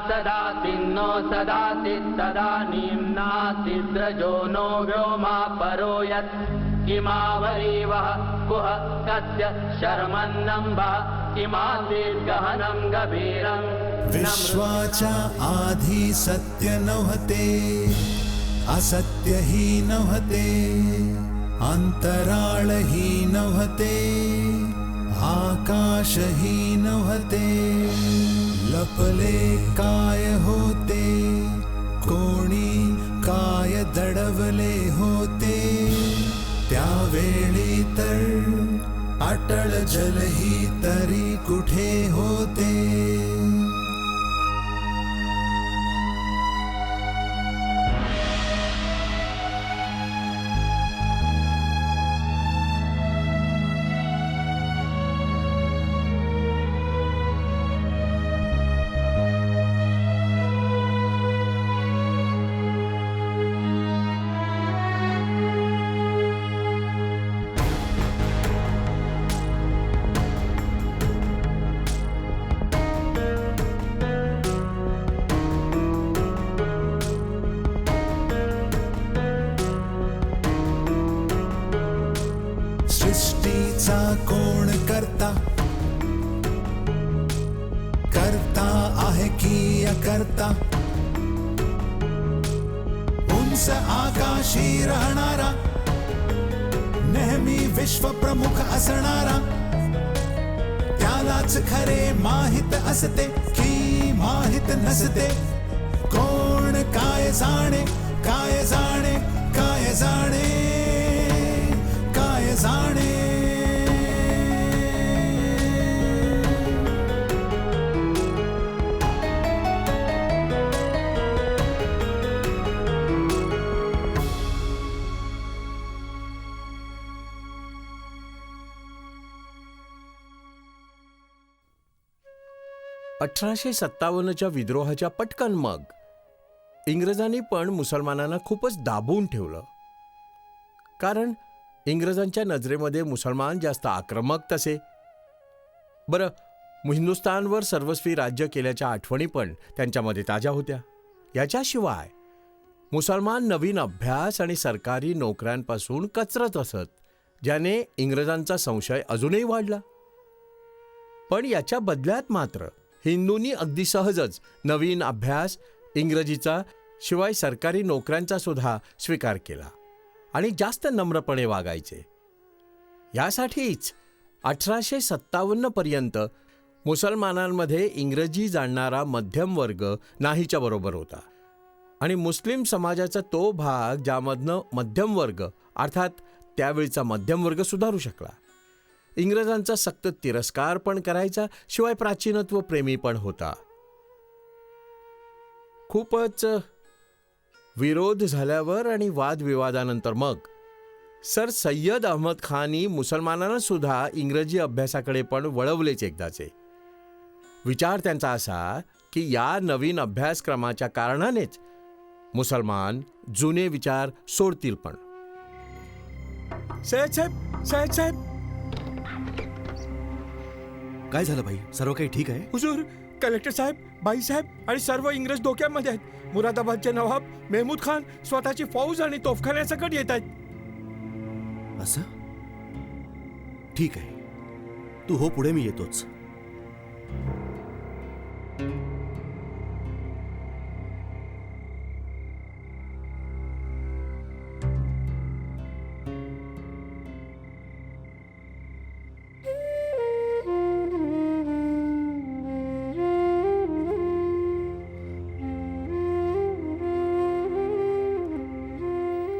सदातिन्नो सदाति तदानीं नासिद्रजो नो व्योमा परो यत् किमावरीवः कुह कस्य शर्मन्नम्बः किमासीद्गहनं गभीरम् विश्वाचा आधी सत्य नव्हते असत्य ही नव्हते अंतराळ ही नव्हते आकाश ही नव्हते लपले काय होते कोणी काय दडवले होते त्यावेळी तर अटळ जल ही तरी कुठे होते. सृष्टीचा कोण करता करता आहे की अकर्ता उंच आकाशी राहणारा नेहमी विश्व प्रमुख असणारा त्यालाच खरे माहित असते की माहित नसते कोण काय जाणे काय जाणे काय जाणे काय जाणे. च्या विद्रोहाच्या पटकन मग इंग्रजांनी पण मुसलमानांना खूपच दाबून ठेवलं. कारण इंग्रजांच्या नजरेमध्ये मुसलमान जास्त आक्रमक तसे. बरं, हिंदुस्थानवर सर्वस्वी राज्य केल्याच्या आठवणी पण त्यांच्यामध्ये ताज्या होत्या. याच्याशिवाय मुसलमान नवीन अभ्यास आणि सरकारी नोकऱ्यांपासून कचरत असत, ज्याने इंग्रजांचा संशय अजूनही वाढला. पण याच्या बदल्यात मात्र हिंदूंनी अगदी सहजच नवीन अभ्यास, इंग्रजीचा, शिवाय सरकारी नोकऱ्यांचा सुद्धा स्वीकार केला आणि जास्त नम्रपणे वागायचे. यासाठीच 1857 पर्यंत मुसलमानांमध्ये इंग्रजी जाणणारा मध्यम वर्ग नाहीच्या बरोबर होता आणि मुस्लिम समाजाचा तो भाग ज्यामधनं मध्यम वर्ग अर्थात त्यावेळचा मध्यम वर्ग सुधारू शकला, इंग्रजांचा सक्त तिरस्कार पण करायचा, शिवाय प्राचीनत्व प्रेमी पण होता. खूपच विरोध झाल्यावर आणि वादविवादानंतर मग सर सय्यद अहमद खाननी मुसलमानांना सुद्धा इंग्रजी अभ्यासाकडे पण वळवलेच एकदाचे. विचार त्यांचा असा की या नवीन अभ्यासक्रमाच्या कारणानेच मुसलमान जुने विचार सोडतील. पण सय्यद साहेब, सय्यद साहेब, काय झालं भाई? सर्व काही ठीक आहे? हुजूर, कलेक्टर साहेब, बाई साहेब आणि सर्व इंग्रज धोक्यामध्ये आहेत. मुरादाबादचे नवाब मेहमूद खान स्वतःची फौज आणि तोफखान्यासकट येत आहेत. असं? ठीक आहे, तू हो पुढे, मी येतोच.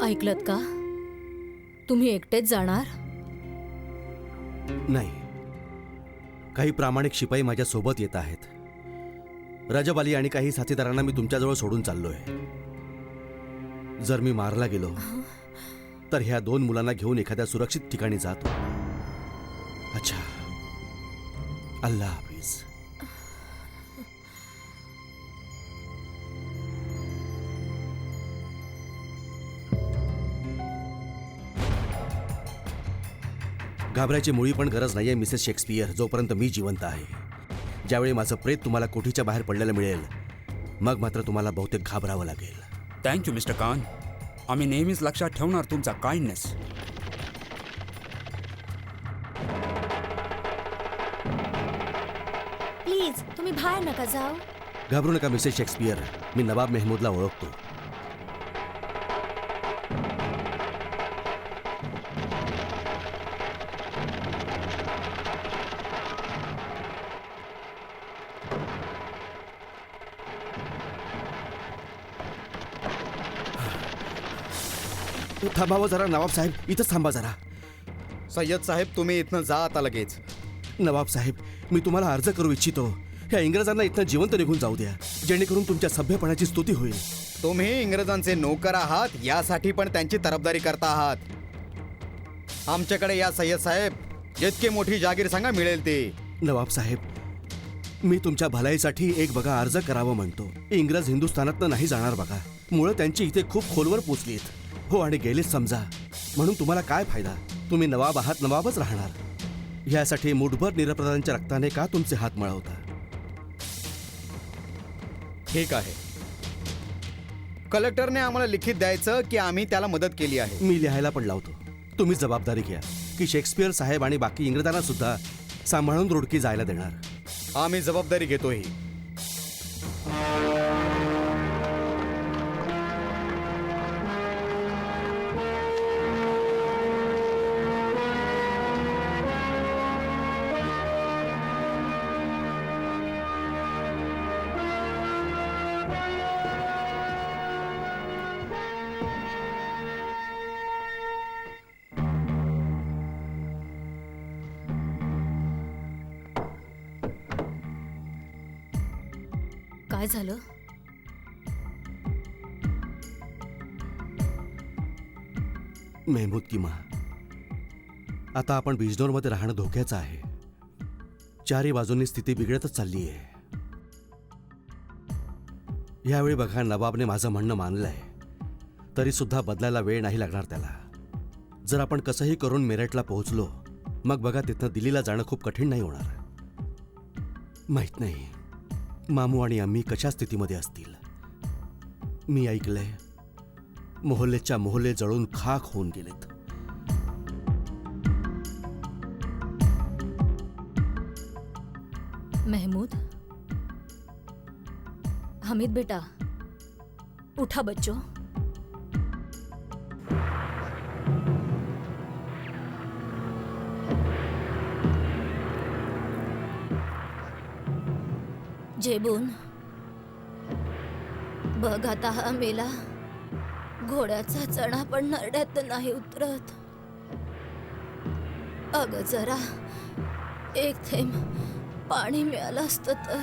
ऐकलत का? तुम्ही एकटेच जाणार? नाही, काही प्रामाणिक शिपाई माझ्या सोबत येत आहेत. रजब अली आणि काही साथीदारांना मी तुमच्याजवळ सोडून चाललोय. जर मी मारला गेलो तर ह्या 2 मुलांना घेऊन एखाद्या सुरक्षित ठिकाणी जातो. अच्छा, अल्लाह हाफिज. घाबरायची मुळी पण गरज नाहीये मिसेस शेक्सपियर, जोपर्यंत मी जिवंत आहे. ज्यावेळी माझं प्रेत तुम्हाला कोठीच्या बाहेर पडलेलं मिळेल मग मात्र तुम्हाला बहुतेक घाबरावं लागेल. Thank you mister Khan. आम्ही नेहमीच लक्षात ठेवणार तुमचा काइंडनेस. प्लीज तुम्ही बाहेर नका जाऊ. घाबरू नका मिसेस शेक्सपियर, मी नवाब मेहमूदला ओळखतो. थांबावं जरा नवाब साहेब, इथंच थांबा जरा. सय्यद साहेब, तुम्ही इथनं जा आता लगेच. नवाब साहेब, मी तुम्हाला अर्ज करू इच्छितो. ह्या इंग्रजांना इथनं जिवंत निघून जाऊ द्या, जेणेकरून तुमच्या सभ्यपणाची स्तुती होईल. तुम्ही इंग्रजांचे नोकर आहात, यासाठी पण त्यांची तरफदारी करता आहात. आमच्याकडे या सय्यद साहेब, जितकी मोठी जागीर सांगा मिळेल ते. नवाब साहेब, मी तुमच्या भलाईसाठी एक बघा अर्ज करावं म्हणतो. इंग्रज हिंदुस्थानातनं नाही जाणार बघा. मुळं त्यांची इथे खूप खोलवर पोचलीत. हो, आणि गेलेच समजा, म्हणून तुम्हाला काय फायदा? तुम्ही नवाब आहात, नवाबच राहणार. यासाठी मुठभर निरपराधांच्या रक्ताने का तुमचे हात मळवता? ठीक आहे, कलेक्टरने आम्हाला लिखित द्यायचं की आम्ही त्याला मदत केली आहे. मी लिहायला पण लावतो. तुम्ही जबाबदारी घ्या की शेक्सपियर साहेब आणि बाकी इंग्रजांना सुद्धा सांभाळून रुडकी जायला देणार. आम्ही जबाबदारी घेतोही. काय झालं? मेहमूद की माँ, आता आपण बिजनोरमध्ये राहणं धोक्याचं आहे. चारही बाजूंनी स्थिती बिघडतच चालली आहे. यावेळी बघा, नवाबने माझं म्हणणं मानलंय, तरी सुद्धा बदलायला वेळ नाही लागणार त्याला. जर आपण कसंही करून मेरठला पोहोचलो, मग बघा तिथनं दिल्लीला जाणं खूप कठीण नाही होणार. माहित नाही मामू आणि अम्मी कशा स्थितीमध्ये असतील. मी ऐकलंय मोहल्लेच्या मोहल्ले जळून खाक होऊन गेलेत. मेहमूद, हमीद बेटा, उठा बच्चों. जेबून बघ, आता हा मेला. घोड्याचा चणा पण नरड्यात नाही उतरत. अग जरा एक थेंब पाणी मिळालं असतं तर.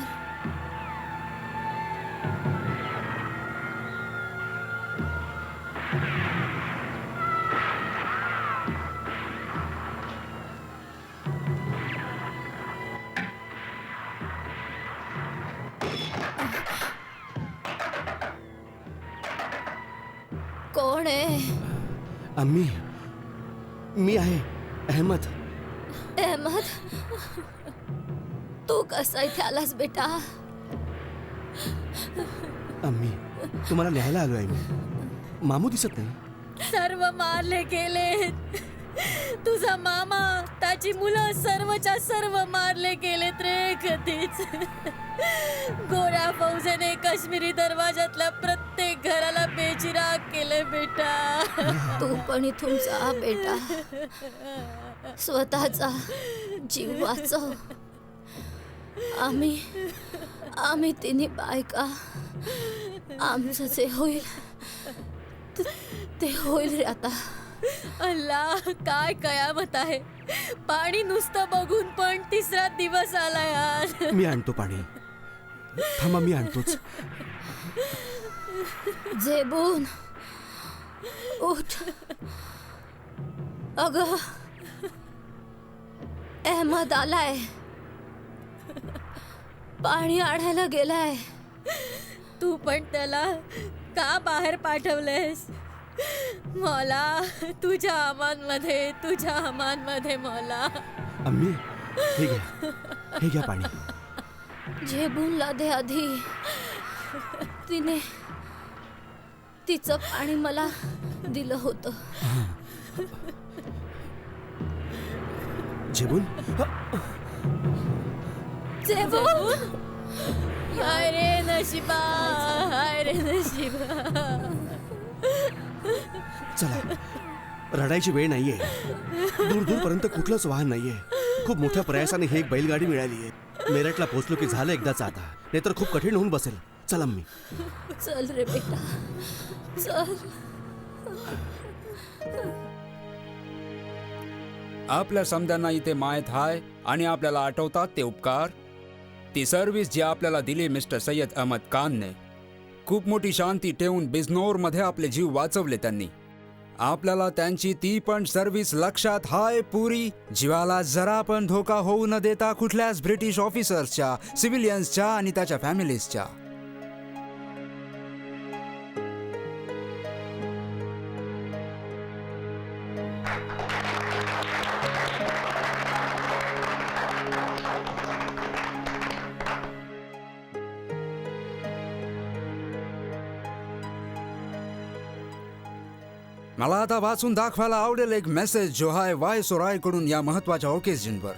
कोण आहे? अम्मी, मी आहे अहमद. अहमद, तू कसा इथे आलास बेटा? अम्मी, तुम्हाला न्यायला आलोय मी. मामू दिसत नाही. सर्व मारले गेले. तुझा मामा, त्याची मुलं सर्वच्या सर्व मारले गेलेत रे कधीच. गोऱ्या फौजेने काश्मीरी दरवाजातल्या प्रत्येक घराला बेचिराग केले बेटा. तू पण इथून जा बेटा. स्वतःचा जीव वाचव. आम्ही तिन्ही बायका, आमचं जे होईल ते होईल रे आता. अल्लाह, काय कयामत आहे. पाणी नुसतं बघून पण तिसरा दिवस आला यार. मी आणतो पाणी. थांबा, मी आणतोच. जेबून उठ. अगं, अहमद आलाय. पाणी आणायला गेलाय. तू पण त्याला का बाहेर पाठवलेस? मौला, तुझ्या अमानमध्ये मौला. अम्मी, हे घ्या पाणी. जेबूनला दे आधी. तिने तिचं पाणी मला दिलं होतं. जेवून जेवून? हाय रे नशिबा, हाय रे नशिबा. चला, रडायची वेळ नाहीये. दूर दूरपर्यंत कुठलंच वाहन नाहीये. खूप मोठ्या प्रयासाने ही एक बैलगाडी मिळालीये. मेरठला पोहोचलो की झालं एकदाच आता, नाहीतर खूप कठीण होऊन बसेल. चला मी. चल रे बेटा, चल. आपल्या समद्यांना इथे माहीत आहे आणि आपल्याला आठवतात ते उपकार. ती सर्व्हिस जी आपल्याला दिली मिस्टर सय्यद अहमद खानने. खूप मोठी शांती ठेवून बिजनोरमध्ये आपले जीव वाचवले त्यांनी. आपल्याला त्यांची ती पण सर्व्हिस लक्षात हाय पुरी. जीवाला जरा पण धोका होऊ न देता कुठल्याच ब्रिटिश ऑफिसर्सच्या, सिव्हिलियन्सच्या आणि त्याच्या फॅमिलीजच्या. मला आता वाचून दाखवायला आवडेल एक मेसेज जो आहे व्हायसरॉय कडून या महत्वाच्या ओकेजनवर.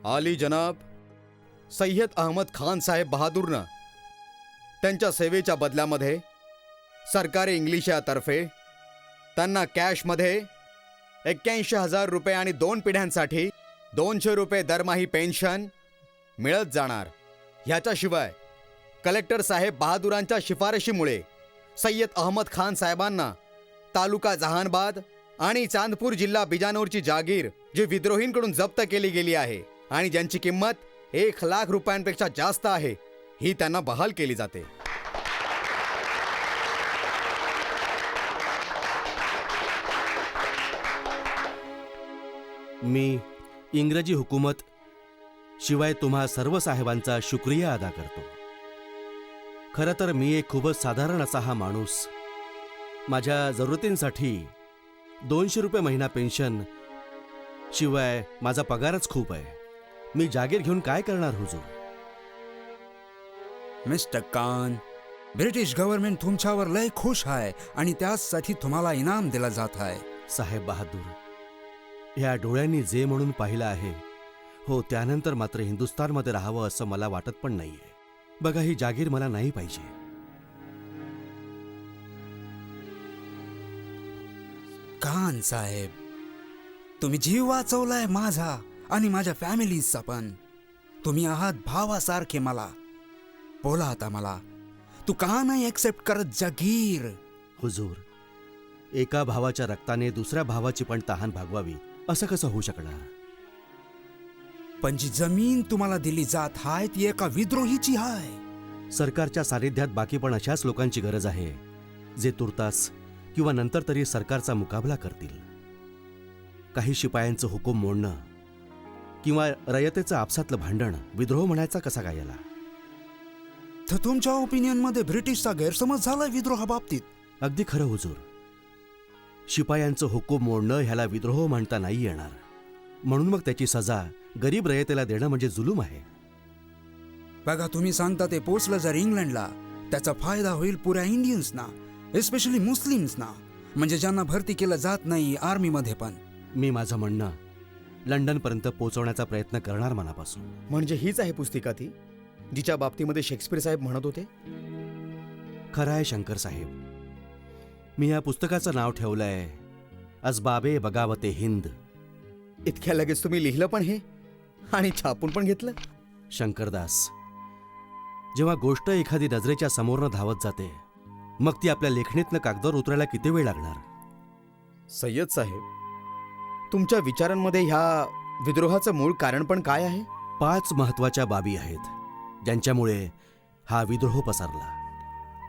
आली जनाब, सय्यद अहमद खान साहेब बहादूरनं त्यांच्या सेवेच्या बदल्यामध्ये सरकारी इंग्लिशातर्फे त्यांना कॅशमध्ये 81,000 रुपये आणि 2 पिढ्यांसाठी 200 रुपये दरमाही पेन्शन मिळत जाणार. ह्याच्याशिवाय कलेक्टर साहेब बहादुरांच्या शिफारशीमुळे सय्यद अहमद खान साहेबांना तालुका जहानबाद आणि चांदपूर जिल्हा बिजानोरची जागीर जी विद्रोहींकडून जप्त केली गेली आहे आणि ज्यांची किंमत 1,00,000 रुपयांपेक्षा जास्त आहे, ही त्यांना बहाल केली जाते. मी इंग्रजी हुकूमत शिवाय तुम्हा सर्व साहेबांचा शुक्रिया अदा करतो. खरं तर मी एक खूपच साधारण असा हा माणूस. माझ्या जरुरींसाठी 200 रुपये महिना पेन्शन शिवाय माझा पगारच खूप आहे. मी जागीर घेऊन काय करणार हुजूर? मिस्टर खान, ब्रिटिश गव्हर्नमेंट तुमच्यावर लय खुश आहे आणि त्यासाठी तुम्हाला इनाम दिला जात आहे. साहेब बहादूर, ह्या डोळ्यांनी जे म्हणून पाहिलं आहे, हो त्यानंतर मात्र हिंदुस्थानमध्ये राहावं असं मला वाटत पण नाहीये. बघा, ही जागीर मला नाही पाहिजे. खान साहेब, तुम्ही जीव वाचवलाय माझा आणि माझ्या फॅमिलीचा पण. तुम्ही आहात भावासारखे मला. बोला आता मला, तू का नाही एक्सेप्ट करत जागीर? हुजूर, एका भावाच्या रक्ताने दुसऱ्या भावाची पण तहान भागवावी असं कसं होऊ शकणार? पण जी जमीन तुम्हाला दिली जात हाय ती एका विद्रोहीची हाय. सरकारच्या सानिध्यात बाकी पण अशाच लोकांची गरज आहे जे तुर्तास किंवा नंतर तरी सरकारचा मुकाबला करतील. काही शिपायांचं हुकूम मोडणं किंवा रयतेचं आपसातलं भांडण विद्रोह म्हणायचा कसा काय याला? तर तुमच्या ओपिनियन मध्ये ब्रिटिशचा गैरसमज झालाय विद्रोहाबाबतीत? अगदी खरं हुजूर. शिपायांचं हुकूम मोडणं ह्याला विद्रोह म्हणता नाही येणार. म्हणून मग त्याची सजा गरीब रयतेला देणं म्हणजे जुलूम आहे. बघा, तुम्ही सांगता ते पोचलं जर इंग्लंडला, त्याचा फायदा होईल पुऱ्या इंडियन्सना, एस्पेशली मुस्लिम्सना, म्हणजे ज्यांना भरती केलं जात नाही आर्मीमध्ये पण. मी माझं म्हणणं लंडनपर्यंत पोहोचवण्याचा प्रयत्न करणार मनापासून. म्हणजे हीच आहे पुस्तिका ती जिच्या बाबतीमध्ये शेक्सपियर साहेब म्हणत होते? खरं आहे शंकर साहेब. मी या पुस्तकाचं नाव ठेवलंय असबाबे बगावते हिंद. इतक्या लगेच तुम्ही लिहिलं पण हे आणि छापून पण घेतलं? शंकरदास, जेव्हा गोष्ट एखादी नजरेच्या समोरनं धावत जाते, मग ती आपल्या लेखणीतनं कागदावर उतरायला किती वेळ लागणार? सय्यद साहेब, तुमच्या विचारांमध्ये ह्या विद्रोहाचं मूळ कारण पण काय आहे? 5 महत्वाच्या बाबी आहेत ज्यांच्यामुळे हा विद्रोह पसरला.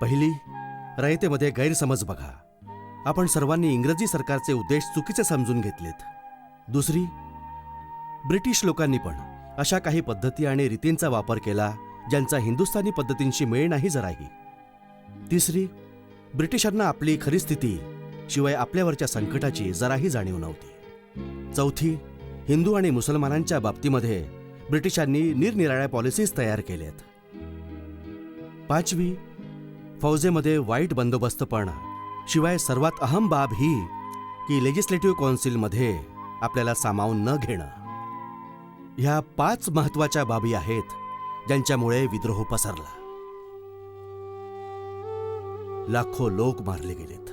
पहिली, रयतेमध्ये गैरसमज बघा. आपण सर्वांनी इंग्रजी सरकारचे उद्देश चुकीचे समजून घेतलेत. दुसरी, ब्रिटिश लोकांनी पण अशा काही पद्धती आणि रीतींचा वापर केला ज्यांचा हिंदुस्थानी पद्धतींशी मेळ नाही जराही. तिसरी, ब्रिटिशांना आपली खरी स्थिती शिवाय आपल्यावरच्या संकटाची जराही जाणीव नव्हती. चौथी, हिंदू आणि मुसलमानांच्या बाबतीमध्ये ब्रिटिशांनी निरनिराळ्या पॉलिसीज तयार केल्यात. पाचवी, फौजेमध्ये वाईट बंदोबस्तपण. शिवाय सर्वात अहम बाब ही की लेजिस्लेटिव्ह काउन्सिलमध्ये आपल्याला सामावून न घेणं. ह्या 5 महत्वाच्या बाबी आहेत ज्यांच्यामुळे विद्रोह पसरला. लाखो लोक मारले गेलेत,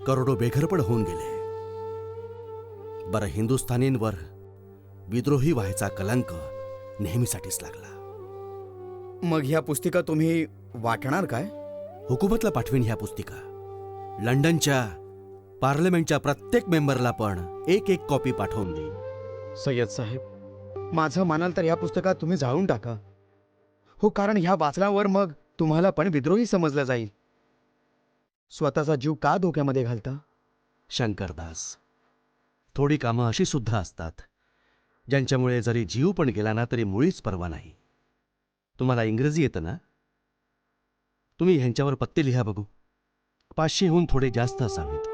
करोडो बेघरपण होऊन गेले. बरं, हिंदुस्थानींवर विद्रोही व्हायचा कलंक नेहमीसाठीच लागला. मग ह्या पुस्तिका तुम्ही वाटणार काय? हुकूमतला पाठवीन ह्या पुस्तिका. लंडनच्या पार्लमेंटच्या प्रत्येक मेंबरला पण एक कॉपी पाठवून देईन. सय्यद साहेब, माझं मानाल तर ह्या पुस्तकात तुम्ही जाळून टाका. हो, कारण ह्या वाचल्यावर मग तुम्हाला पण विद्रोही समजलं जाईल. स्वतःचा जीव का धोक्यामध्ये घालता? शंकरदास, थोडी कामं अशी सुद्धा असतात ज्यांच्यामुळे जरी जीव पण गेला ना तरी मुळीच पर्वा नाही. तुम्हाला इंग्रजी येतं ना? तुम्ही ह्यांच्यावर पत्ते लिहा बघू. 500हून थोडे जास्त असावेत.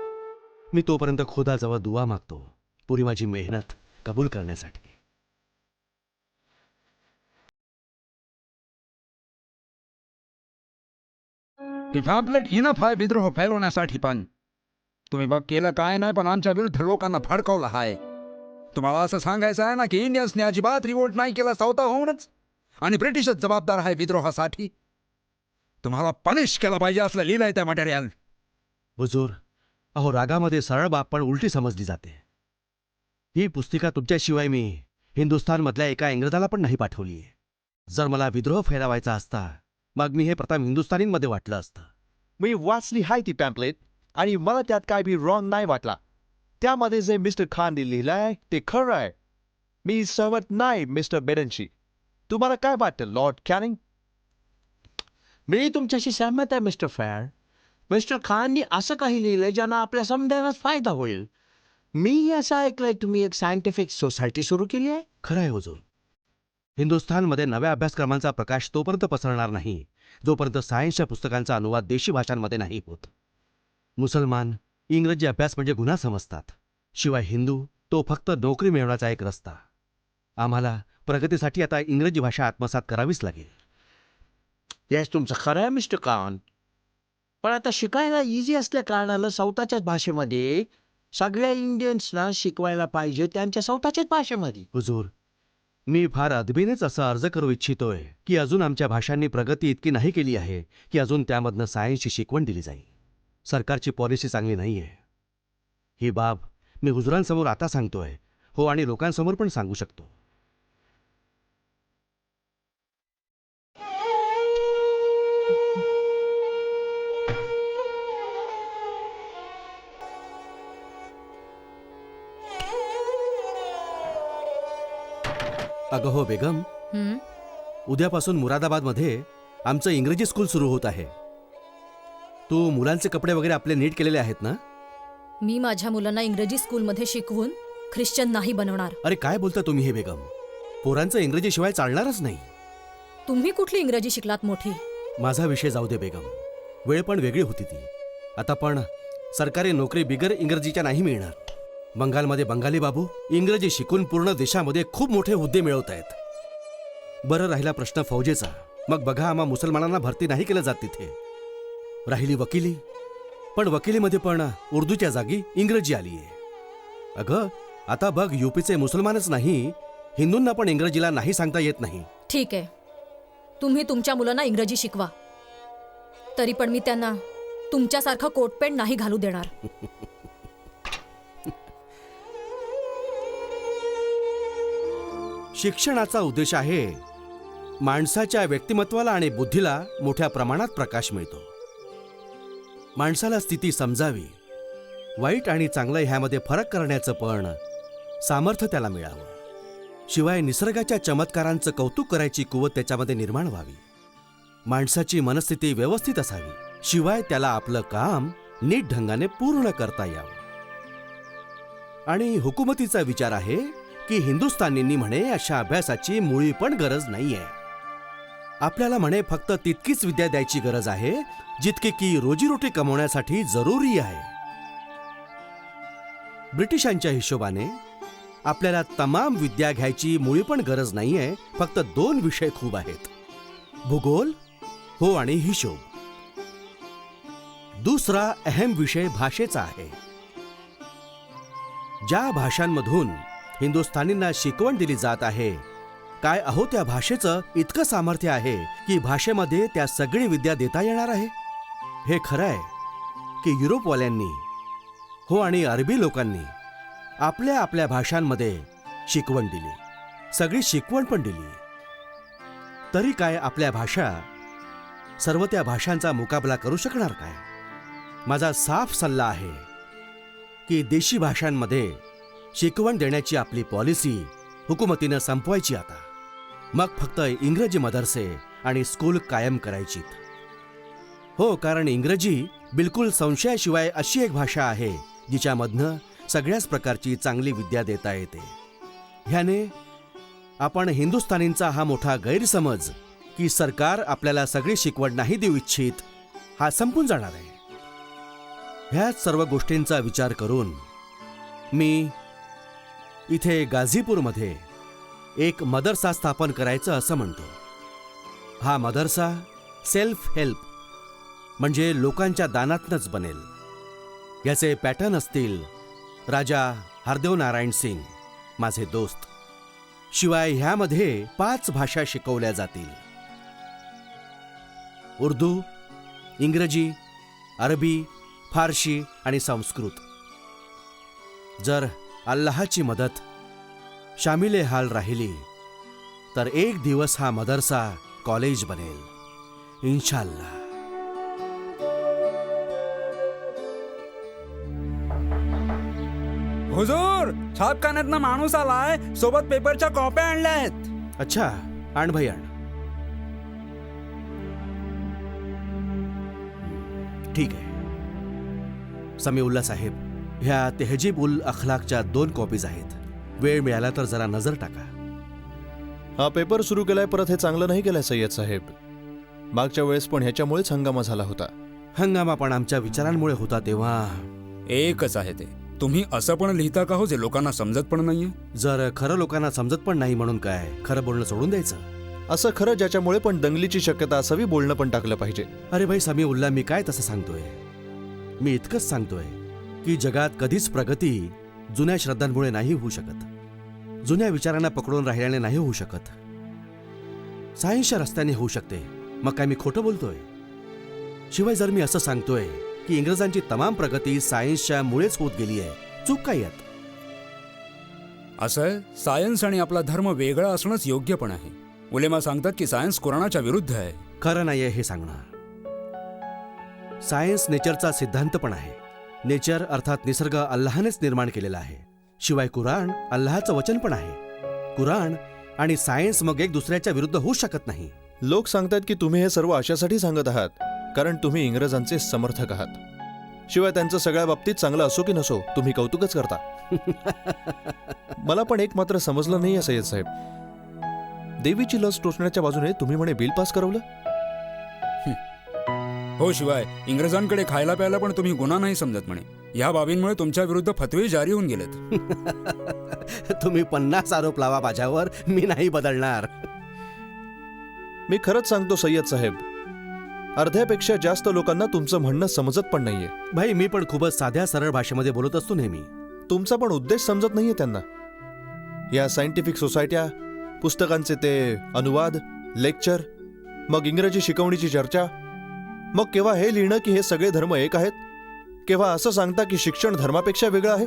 मी तोपर्यंत खुदाजवळ दुआ मागतो पुरी माझी मेहनत कबूल करण्यासाठी. ती पॅम्पलेट इनफ आहे विद्रोह फैलवण्यासाठी, पण तुम्ही बघ केलं काय नाही, पण आमच्या विरुद्ध लोकांना भडकवलं आहे. तुम्हाला असं सांगायचं आहे ना की इंडियन्सने अजिबात रिवोल्ट नाही केला स्वतःहूनच, आणि ब्रिटिशच जबाबदार आहे विद्रोहासाठी. तुम्हाला पनिश केला पाहिजे असलं लिहिलंय त्या मटेरियल. हुजूर, अहो रागामध्ये सरळ बाब पण उलटी समजली जाते. ही पुस्तिका तुमच्याशिवाय मी हिंदुस्थानमधल्या एका इंग्रजाला पण नाही पाठवली. जर मला विद्रोह फैलावायचा असता मग मी हे प्रथम हिंदुस्थानींमध्ये वाटलं असतं. मी वाचली आहे ती पॅम्पलेट आणि मला त्यात काय बी रॉंग नाही वाटला. त्यामध्ये जे मिस्टर खानने लिहिलंय ते खरं आहे. मी सहमत नाही मिस्टर बेडनशी. तुम्हाला काय वाटतं लॉर्ड कॅनिंग? मी तुमच्याशी सहमत आहे मिस्टर फेअर. मिस्टर खाननी असं काही लिहिलंय ज्यानं आपल्या समुदायाला फायदा होईल. मी असं ऐकलंय तुम्ही एक सायंटिफिक सोसायटी सुरू केली आहे. खरं आहे हुजूर. हिंदुस्थानमध्ये नव्या अभ्यासक्रमांचा प्रकाश तोपर्यंत पसरणार नाही जोपर्यंत सायन्सच्या पुस्तकांचा अनुवाद देशी भाषांमध्ये नाही होत. मुसलमान इंग्रजी अभ्यास म्हणजे गुन्हा समजतात. शिवाय हिंदू तो फक्त नोकरी मिळवण्याचा एक रस्ता. आम्हाला प्रगतीसाठी आता इंग्रजी भाषा आत्मसात करावीच लागेल. येस, तुमचं खरं आहे मिस्टर खान. पण आता शिकायला इझी असल्या कारणानं स्वतःच्याच भाषेमध्ये सगळ्या इंडियन्सना शिकवायला पाहिजे त्यांच्या स्वतःच्याच भाषेमध्ये. हुजूर, मी फार अदबीनेच असा अर्ज करू इच्छितोय की अजून आमच्या भाषांनी प्रगती इतकी नाही केली आहे की अजून त्यामधनं सायन्सची शिकवण दिली जाईल. सरकारची पॉलिसी चांगली नाहीये. ही बाब मी हुजुरांसमोर आता सांगतोय, हो, आणि लोकांसमोर पण सांगू शकतो. अगं हो बेगम, उद्यापासून मुरादाबादमध्ये आमचं इंग्रजी स्कूल सुरू होत आहे. तू मुलांचे कपडे वगैरे आपले नीट केलेले आहेत ना? मी माझ्या मुलांना इंग्रजी स्कूलमध्ये शिकवून ख्रिश्चन नाही बनवणार. अरे काय बोलता तुम्ही हे बेगम? पोरांचं इंग्रजी शिवाय चालणारच नाही. तुम्ही कुठली इंग्रजी शिकलात मोठी? माझा विषय जाऊ दे बेगम. वेळ पण वेगळी होती ती. आता पण सरकारी नोकरी बिगर इंग्रजीच्या नाही मिळणार. बंगालमध्ये बंगाली बाबू इंग्रजी शिकून पूर्ण देशामध्ये खूप मोठे हुद्दे मिळवत आहेत. बरं, राहिला प्रश्न फौजेचा. मग बघा, आम्हा मुसलमानांना भरती नाही केलं जात तिथे. राहिली वकिली, पण वकिलीमध्ये पण उर्दूच्या जागी इंग्रजी आली आहे. अगं आता बघ, यूपीचे मुसलमानच नाही, हिंदूंना पण इंग्रजीला नाही सांगता येत नाही. ठीक आहे, तुम्ही तुमच्या मुलांना इंग्रजी शिकवा. तरी पण मी त्यांना तुमच्यासारखं कोट पॅन्ट नाही घालू देणार. शिक्षणाचा उद्देश आहे माणसाच्या व्यक्तिमत्वाला आणि बुद्धीला मोठ्या प्रमाणात प्रकाश मिळतो. माणसाला स्थिती समजावी, वाईट आणि चांगलं ह्यामध्ये फरक करण्याचं पण सामर्थ्य त्याला मिळावं. शिवाय निसर्गाच्या चमत्कारांचं कौतुक करायची कुवत त्याच्यामध्ये निर्माण व्हावी. माणसाची मनस्थिती व्यवस्थित असावी. शिवाय त्याला आपलं काम नीट ढंगाने पूर्ण करता यावं. आणि हुकुमतीचा विचार आहे की हिंदुस्थानींनी म्हणे अशा अभ्यासाची मुळी पण गरज नाहीये. आपल्याला म्हणे फक्त तितकीच विद्या द्यायची गरज आहे जितकी की रोजीरोटी कमवण्यासाठी जरुरी आहे. ब्रिटिशांच्या हिशोबाने आपल्याला तमाम विद्या घ्यायची मुळी पण गरज नाहीये. फक्त 2 विषय खूप आहेत, भूगोल हो आणि हिशोब. दुसरा अहम विषय भाषेचा आहे. ज्या भाषांमधून हिंदुस्थानींना शिकवण दिली जात आहे, काय अहो त्या भाषेचं इतकं सामर्थ्य आहे की भाषेमध्ये त्या सगळी विद्या देता येणार आहे. हे खरं आहे की युरोपवाल्यांनी हो आणि अरबी लोकांनी आपल्या आपल्या भाषांमध्ये शिकवण दिली, सगळी शिकवण पण दिली. तरी काय आपल्या भाषा सर्व त्या भाषांचा मुकाबला करू शकणार काय? माझा साफ सल्ला आहे की देशी भाषांमध्ये शिकवण देण्याची आपली पॉलिसी हुकुमतीनं संपवायची आता. मग फक्त इंग्रजी मदरसे आणि स्कूल कायम करायचीत. हो, कारण इंग्रजी बिलकुल संशयाशिवाय अशी एक भाषा आहे जिच्यामधनं सगळ्याच प्रकारची चांगली विद्या देता येते. ह्याने आपण हिंदुस्थानींचा हा मोठा गैरसमज की सरकार आपल्याला सगळी शिकवण नाही देऊ इच्छित हा संपून जाणार आहे. ह्याच सर्व गोष्टींचा विचार करून मी इथे गाझीपूरमध्ये एक मदरसा स्थापन करायचं असं म्हणतो. हा मदरसा सेल्फ हेल्प म्हणजे लोकांच्या दानातनच बनेल. याचे पॅटर्न असतील राजा हरदेव नारायण सिंग, माझे दोस्त. शिवाय ह्यामध्ये 5 भाषा शिकवल्या जातील, उर्दू, इंग्रजी, अरबी, फारशी आणि संस्कृत. जर अल्लाहची मदत शामिले हाल राहिली तर एक दिवस हा मदरसा कॉलेज बनेल, इन्शाअल्लाह. हुजूर, छापखान्यातनं माणूस आलाय, सोबत पेपरच्या कॉप्या आणल्या आहेत. अच्छा, आण भाई आण. ठीक आहे. समीउल्ला साहेब, ह्या तेहजीब उल अखलाकच्या 2 कॉपीज आहेत. वेळ मिळाला तर जरा नजर टाका. हा पेपर सुरू केलाय परत, हे चांगलं नाही केलंय सय्यद साहेब. मागच्या वेळेस पण ह्याच्यामुळेच हंगामा झाला होता. हंगामा पण आमच्या विचारांमुळे होता तेव्हा. एकच आहे ते, तुम्ही असं पण लिहिता का हो जे लोकांना समजत पण नाहीये? जर खरं लोकांना समजत पण नाही म्हणून काय खरं बोलणं सोडून द्यायचं? असं खरं ज्याच्यामुळे पण दंगलीची शक्यता असावी, बोलणं पण टाकलं पाहिजे. अरे भाई समीउल्ला, मी काय तसं सांगतोय? मी इतकंच सांगतोय की जगात कधीच प्रगती जुन्या श्रद्धांमुळे नाही होऊ शकत, जुन्या विचारांना पकडून राहिल्याने नाही होऊ शकत. सायन्सच्या रस्त्याने होऊ शकते. मग काय मी खोटं बोलतोय? शिवाय जर मी असं सांगतोय की इंग्रजांची तमाम प्रगती सायन्सच्या मुळेच होत गेली आहे, चूक काय यात? असं आहे, सायन्स आणि आपला धर्म वेगळा असणंच योग्य पण आहे. उलेमा सांगतात की सायन्स कुराणाच्या विरुद्ध आहे. खरं नाहीये हे सांगणं. सायन्स नेचरचा सिद्धांत पण आहे. नेचर अर्थात निसर्ग अल्लाहनेच निर्माण केलेला आहे. शिवाय कुराण अल्लाहचं वचन पण आहे. कुराण आणि सायन्स मग एक दुसऱ्याच्या विरुद्ध होऊ शकत नाही. लोक सांगतात की तुम्ही हे सर्व अशासाठी सांगत आहात कारण तुम्ही इंग्रजांचे समर्थक आहात. शिवाय त्यांचं सगळ्या बाबतीत चांगलं असो की नसो तुम्ही कौतुकच करता. मला पण एक मात्र समजलं नाहीये सय्यद साहेब, देवीची लस टोचण्याच्या बाजूने तुम्ही म्हणे बिल पास करवलं. हो, शिवाय इंग्रजांकडे खायला प्यायला पण तुम्ही गुन्हा नाही समजत म्हणे. या बाबींमुळे तुमच्या विरुद्ध फतवे जारी होऊन गेलेत. तुम्ही 50 आरोप लावा माझ्यावर, मी नाही बदलणार. मी खरंच सांगतो सय्यद साहेब, अर्ध्यापेक्षा जास्त लोकांना तुमचं म्हणणं समजत पण नाहीये. भाई मी पण खूपच साध्या सरळ भाषेमध्ये बोलत असतो नेहमी. तुमचा पण उद्देश समजत नाहीये त्यांना. या सायंटिफिक सोसायट्या, पुस्तकांचे ते अनुवाद, लेक्चर, मग इंग्रजी शिकवणीची चर्चा, मग केव्हा हे लिहिणं की हे सगळे धर्म एक आहेत, केव्हा असं सांगता की शिक्षण धर्मापेक्षा वेगळं आहे.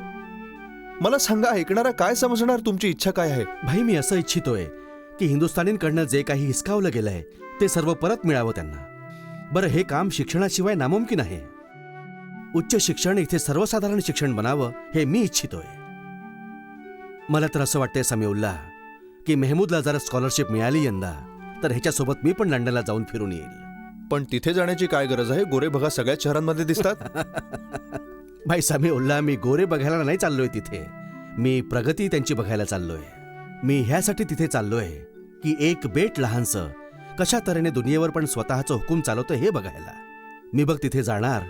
मला सांगा, ऐकणारा काय समजणार? तुमची इच्छा काय आहे? भाई मी असं इच्छितोय की हिंदुस्थानींकडनं जे काही हिसकावलं गेलंय ते सर्व परत मिळावं त्यांना. बरं, हे काम शिक्षणाशिवाय नामुमकिन आहे. उच्च शिक्षण इथे सर्वसाधारण शिक्षण बनावं हे मी इच्छितोय. मला तर असं वाटतंय समीउल्ला की मेहमूदला जर स्कॉलरशिप मिळाली यंदा तर ह्याच्यासोबत मी पण लंडनला जाऊन फिरून येईल. पण तिथे जाण्याची काय गरज आहे? गोरे बघा सगळ्याच शहरांमध्ये दिसतात. भाई समीउल्ला, मी गोरे बघायला नाही चाललोय तिथे. मी प्रगती त्यांची बघायला चाललोय. मी ह्यासाठी तिथे चाललोय की एक बेट लहानसं कशा तऱ्हेने दुनियेवर पण स्वतःचं हुकूम चालवतं हे बघायला. मी बघ तिथे जाणार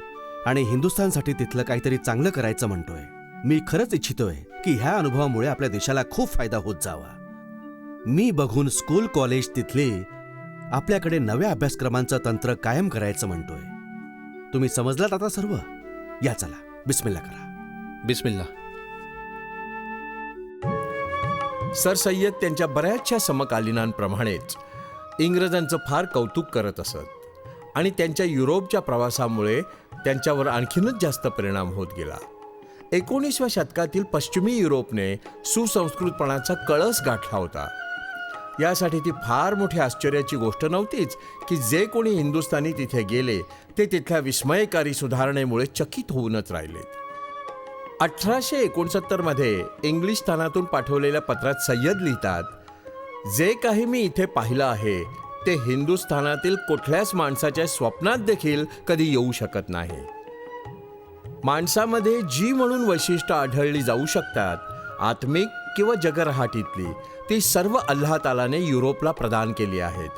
आणि हिंदुस्थानसाठी तिथलं काहीतरी चांगलं करायचं म्हणतोय. मी खरंच इच्छितोय की ह्या अनुभवामुळे आपल्या देशाला खूप फायदा होत जावा. मी बघून स्कूल कॉलेज तिथले आपल्याकडे नव्या अभ्यासक्रमांचं तंत्र कायम करायचं म्हणतोय. तुम्ही समजलात आता सर्व. या चला, बिस्मिल्ला करा. बिस्मिल्ला. सर सय्यद त्यांच्या बऱ्याचशा समकालीनांप्रमाणेच इंग्रजांचं फार कौतुक करत असत आणि त्यांच्या युरोपच्या प्रवासामुळे त्यांच्यावर आणखीनच जास्त परिणाम होत गेला. 19व्या शतकातील पश्चिमी युरोपने सुसंस्कृतपणाचा कळस गाठला होता. यासाठी ती फार मोठी आश्चर्याची गोष्ट नव्हतीच की जे कोणी हिंदुस्थानी तिथे गेले ते तिथल्या विस्मयकारी सुधारणेमुळे चकित होऊनच राहिले. 1869 मध्ये इंग्लिश स्थानातून पाठवलेल्या पत्रात सय्यद लिहितात, जे काही मी इथे पाहिलं आहे ते हिंदुस्थानातील कुठल्याच माणसाच्या स्वप्नात देखील कधी येऊ शकत नाही. माणसामध्ये जी म्हणून वैशिष्ट्य आढळली जाऊ शकतात, आत्मिक किंवा जगरहाटीतली, ती सर्व अल्लाह तालाने युरोपला प्रदान केली आहेत.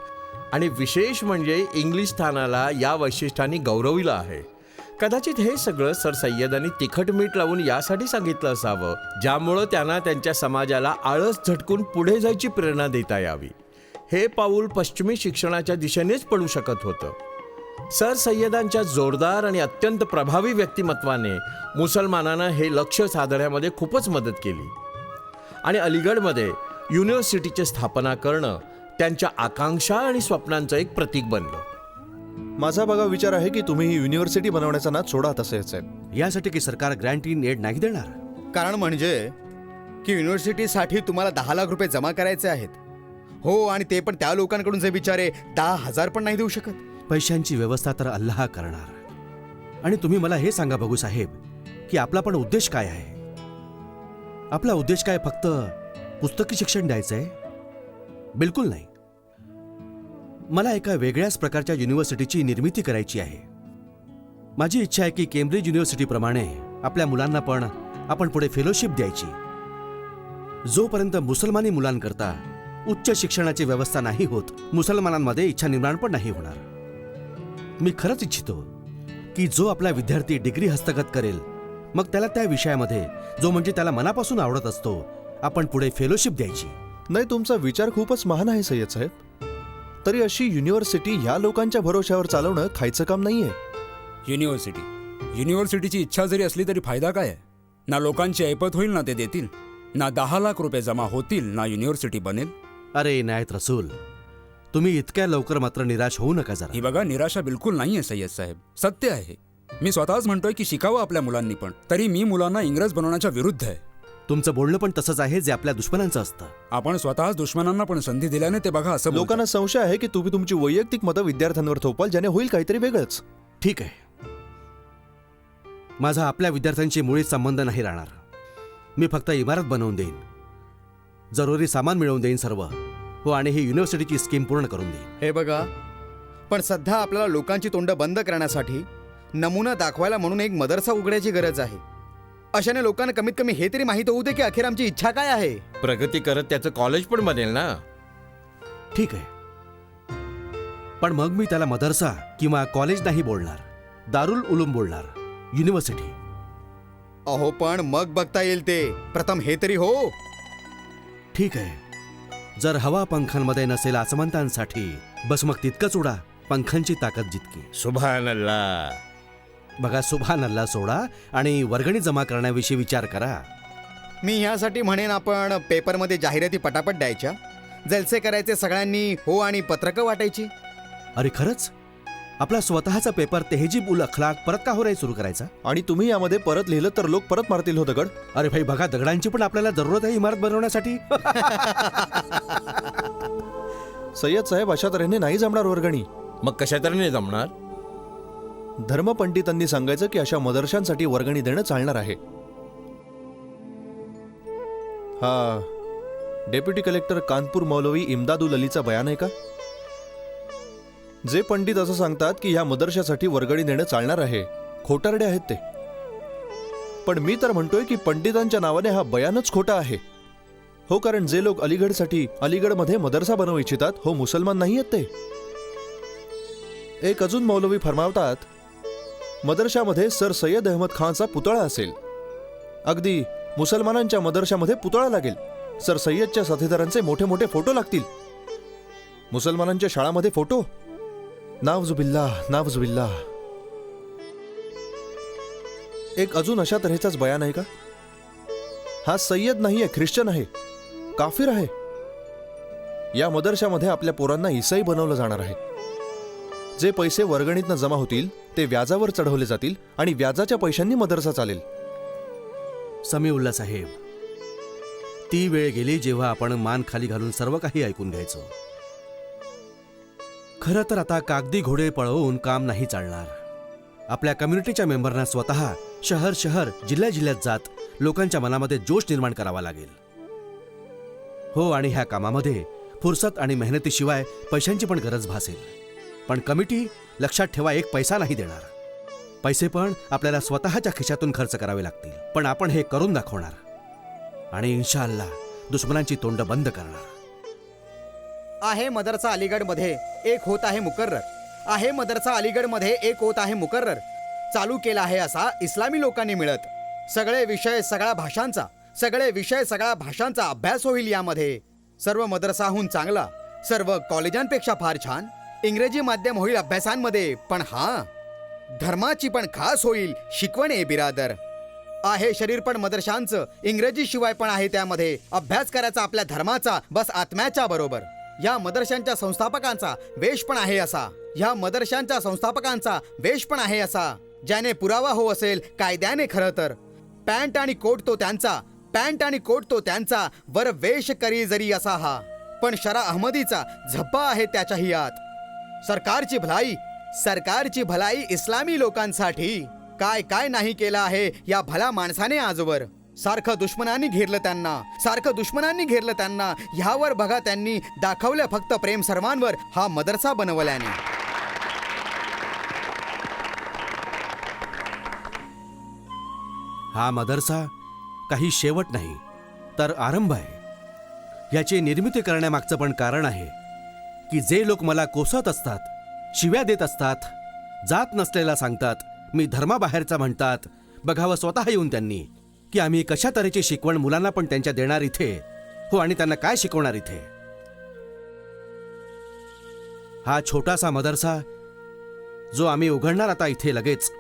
आणि विशेष म्हणजे इंग्लिश स्थानाला या वैशिष्ट्याने गौरविलं आहे. कदाचित हे सगळं सर सय्यदांनी तिखट मीठ लावून यासाठी सांगितलं असावं, ज्यामुळं त्यांना त्यांच्या समाजाला आळस झटकून पुढे जायची प्रेरणा देता यावी. हे पाऊल पश्चिमी शिक्षणाच्या दिशेनेच पडू शकत होतं. सर सय्यदांच्या जोरदार आणि अत्यंत प्रभावी व्यक्तिमत्वाने मुसलमानांना हे लक्ष्य साधण्यामध्ये खूपच मदत केली आणि अलीगडमध्ये युनिव्हर्सिटीची स्थापना करणं त्यांच्या आकांक्षा आणि स्वप्नांचं एक प्रतीक बनलं. माझा बघा विचार आहे की तुम्ही ही युनिव्हर्सिटी बनवण्याचा नाद सोडा तसे साहेब. यासाठी की सरकार ग्रँट इन एड नाही देणार. कारण म्हणजे की युनिव्हर्सिटीसाठी तुम्हाला 10 लाख रुपये जमा करायचे आहेत. हो, आणि ते पण त्या लोकांकडून जे बिचारे 10,000 पण नाही देऊ शकत. पैशांची व्यवस्था तर अल्लाह करणार. आणि तुम्ही मला हे सांगा बघू साहेब की आपला पण उद्देश काय आहे. आपला उद्देश काय फक्त पुस्तकी शिक्षण द्यायचं आहे? बिलकुल नाही. मला एका वेगळ्याच प्रकारच्या युनिव्हर्सिटीची निर्मिती करायची आहे. माझी इच्छा आहे की केम्ब्रिज युनिव्हर्सिटीप्रमाणे आपल्या मुलांना पण आपण पुढे फेलोशिप द्यायची. जोपर्यंत मुसलमानी मुलांकरता उच्च शिक्षणाची व्यवस्था नाही होत, मुसलमानांमध्ये इच्छा निर्माण पण नाही होणार. मी खरंच इच्छितो की जो आपला विद्यार्थी डिग्री हस्तगत करेल, मग त्याला त्या विषयामध्ये जो म्हणजे त्याला मनापासून आवडत असतो, आपण पुढे फेलोशिप द्यायची. नाही, तुमचा विचार खूपच महान आहे सय्यद साहेब. तरी अशी युनिव्हर्सिटी ह्या लोकांच्या भरोश्यावर चालवणं खायचं काम नाहीये. युनिव्हर्सिटीची इच्छा जरी असली तरी फायदा काय आहे? ना लोकांची ऐपत होईल ना ते देतील, ना 10 लाख रुपये जमा होतील, ना युनिव्हर्सिटी बनेल. अरे नायत रसूल, तुम्ही इतक्या लवकर मात्र निराश होऊ नका जरा. ही बघा, निराशा बिलकुल नाहीये सय्यद साहेब. सत्य आहे. मी स्वतःच म्हणतोय की शिकावं आपल्या मुलांनी पण. तरी मी मुलांना इंग्रज बनवण्याच्या विरुद्ध आहे. तुमचं बोलणं पण तसंच आहे जे आपल्या दुश्मनांचं असतं. आपण स्वतःच दुश्मनांना पण संधी दिल्याने ते बघा असं लोकांना संशय आहे की तुम्ही तुमची वैयक्तिक मतं विद्यार्थ्यांवर थोपाल, ज्याने होईल काहीतरी वेगळंच. ठीक आहे, माझा आपल्या विद्यार्थ्यांशी मुळीच संबंध नाही राहणार. मी फक्त इमारत बनवून देईन, जरुरी सामान मिळवून देईन सर्व. हो, आणि ही युनिव्हर्सिटीची स्कीम पूर्ण करून देईन. हे बघा, पण सध्या आपल्याला लोकांची तोंड बंद करण्यासाठी नमुना दाखवायला म्हणून एक मदरसा उघडायची गरज आहे. अशाने लोकांना कमीत कमी हे तरी माहीत होऊ दे की अखेर आमची इच्छा काय आहे. प्रगती करत त्याचं कॉलेज पण बनेल ना. ठीक आहे, पण मग मी त्याला मदरसा किंवा कॉलेज नाही बोलणार, दारुल उलूम बोलणार, युनिव्हर्सिटी. अहो, पण मग बघता येईल ते. प्रथम हे तरी हो. ठीक आहे, जर हवा पंखांमध्ये नसेल आसमंतांसाठी, बस मग तितकंच उडा, पंखांची ताकद जितकी. सुभानअल्लाह. बघा, सुभानअल्लाह सोडा आणि वर्गणी जमा करण्याविषयी विचार करा. मी ह्यासाठी म्हणेन आपण पेपरमध्ये जाहिराती पटापट द्यायच्या, जलसे करायचे सगळ्यांनी हो आणि पत्रकं वाटायची. अरे खरंच, आपला स्वतःचा पेपर तेहजीब उल अखलाक परत का हो रे सुरू करायचा? आणि तुम्ही यामध्ये परत लिहिलं तर लोक परत मारतील हो दगड. अरे भाई बघा, दगडांची पण आपल्याला जरूरत आहे इमारत बनवण्यासाठी. सय्यद साहेब, अशा तऱ्हेने नाही जमणार वर्गणी. मग कशा तऱ्हेने जमणार? धर्मपंडितांनी सांगायचं की अशा मदरशांसाठी वर्गणी देणं चालणार आहे. हा डेप्युटी कलेक्टर कानपूर मौलवी इम्दादुल अलीचा बयान आहे का? जे पंडित असं सांगतात की ह्या मदरशासाठी वर्गणी देणं चालणार आहे, खोटारडे आहेत ते. पण मी तर म्हणतोय की पंडितांच्या नावाने हा बयानच खोटा आहे. हो, कारण जे लोक अलीगडसाठी अलीगडमध्ये मदरसा बनवू इच्छितात, हो मुसलमान नाही आहेत ते. एक अजून मौलवी फरमावतात, मदरशामध्ये सर सय्यद अहमद खानचा पुतळा असेल. अगदी मुसलमानांच्या मदरशामध्ये पुतळा लागेल. सर सय्यदच्या साथीदारांचे मोठे मोठे फोटो लागतील. मुसलमानांच्या शाळामध्ये फोटो. नावजुबिल्लाह नावजुबिल्लाह. एक अजून अशा तऱ्हेचाच बयान आहे का? हा सय्यद नाहीये, ख्रिश्चन आहे, काफिर आहे. या मदरशामध्ये आपल्या पोरांना ईसाई बनवलं जाणार आहे. जे पैसे वर्गणीतनं जमा होतील ते व्याजावर चढवले जातील आणि व्याजाच्या पैशांनी मदरसा चालेल. समीउल्ला साहेब, ती वेळ गेली जेव्हा आपण मान खाली घालून सर्व काही ऐकून घ्यायचो. खरं तर आता कागदी घोडे पळवून काम नाही चालणार. आपल्या कम्युनिटीच्या मेंबरना स्वतः शहर शहर जिल्ह्या जिल्ह्यात जात लोकांच्या मनामध्ये जोश निर्माण करावा लागेल. हो, आणि ह्या कामामध्ये फुरसत आणि मेहनतीशिवाय पैशांची पण गरज भासेल. पण कमिटी, लक्षात ठेवा, एक पैसा नाही देणार. पैसे पण आपल्याला स्वतःच्या खिशातून खर्च करावे लागतील. पण आपण हे करून दाखवणार आणि इन्शाअल्लाह दुश्मनांची तोंड बंद करणार. आहे मदरसा अलीगडमध्ये एक होत आहे मुकर्रर. आहे मदरसा अलीगडमध्ये एक होत आहे मुकर्रर. चालू केला आहे असा इस्लामी लोकांनी मिळत. सगळे विषय सगळ्या भाषांचा अभ्यास होईल यामध्ये. सर्व मदरसाहून चांगला, सर्व कॉलेजांपेक्षा फार छान इंग्रजी माध्यम होईल अभ्यासांमध्ये. पण हा, धर्माची पण खास होईल शिकवण ए बिरादर. आहे शरीर पण मदरशांचं, इंग्रजी शिवाय पण आहे त्यामध्ये अभ्यास करायचा आपल्या धर्माचा, बस आत्म्याच्या बरोबर. या मदरशांच्या संस्थापकांचा वेश पण आहे असा, ज्याने पुरावा हो असेल कायद्याने. खरं तर पॅन्ट आणि कोट तो त्यांचा, वर वेश करी जरी असा हा. पण शरा अहमदीचा झप्पा आहे त्याच्याही आत. सरकारची भलाई इस्लामी लोकांसाठी काय काय नाही केलं आहे या भल्या माणसाने आजवर. सारखं दुश्मनांनी घेरलं त्यांना. ह्यावर बघा त्यांनी दाखवलं फक्त प्रेम सर्वांवर हा मदरसा बनवल्याने. हा मदरसा काही शेवट नाही तर आरंभ आहे. याची निर्मिती करण्यामागचं पण कारण आहे की जे लोक मला कोसत असतात, शिव्या देत असतात, जात नसलेला सांगतात, मी धर्माबाहेरचा म्हणतात, बघावं स्वतः येऊन त्यांनी की आम्ही कशा तऱ्हेची शिकवण मुलांना पण त्यांच्या देणार इथे. हो, आणि त्यांना काय शिकवणार इथे. हा छोटासा मदरसा जो आम्ही उघडणार आता इथे लगेच,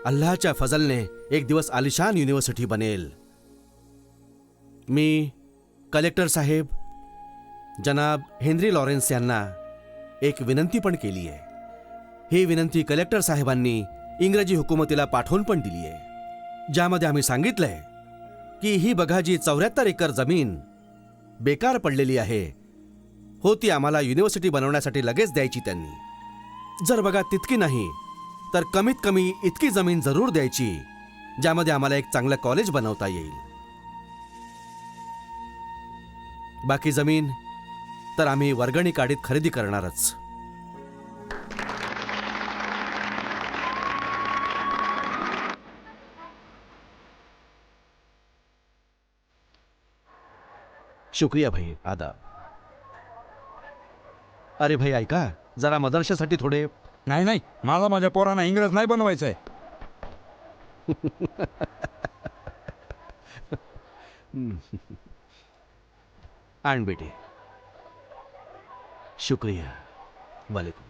अल्लाहच्या फजलने एक दिवस आलिशान युनिव्हर्सिटी बनेल. मी कलेक्टर साहेब जनाब हेनरी लॉरेन्स यांना एक विनंती पण केली आहे. ही विनंती कलेक्टर साहेबांनी इंग्रजी हुकुमतीला पाठवून पण दिली आहे, ज्यामध्ये आम्ही सांगितलंय की ही बघा जी 74 एकर जमीन बेकार पडलेली आहे, हो, ती आम्हाला युनिव्हर्सिटी बनवण्यासाठी लगेच द्यायची त्यांनी. जर बघा तितकी नाही तर कमीत कमी इतकी जमीन जरूर द्यायची ज्यामध्ये आम्हाला एक चांगलं कॉलेज बनवता येईल. बाकी जमीन तर आम्ही वर्गणी काढीत खरेदी करणारच. शुक्रिया भाई, आदाब. अरे भाई ऐका जरा, मदरशासाठी थोडे. नाही, मला माझ्या पोरांना इंग्रज नाही बनवायचंय. आण बेटे. शुक्रिया. वालेकुम.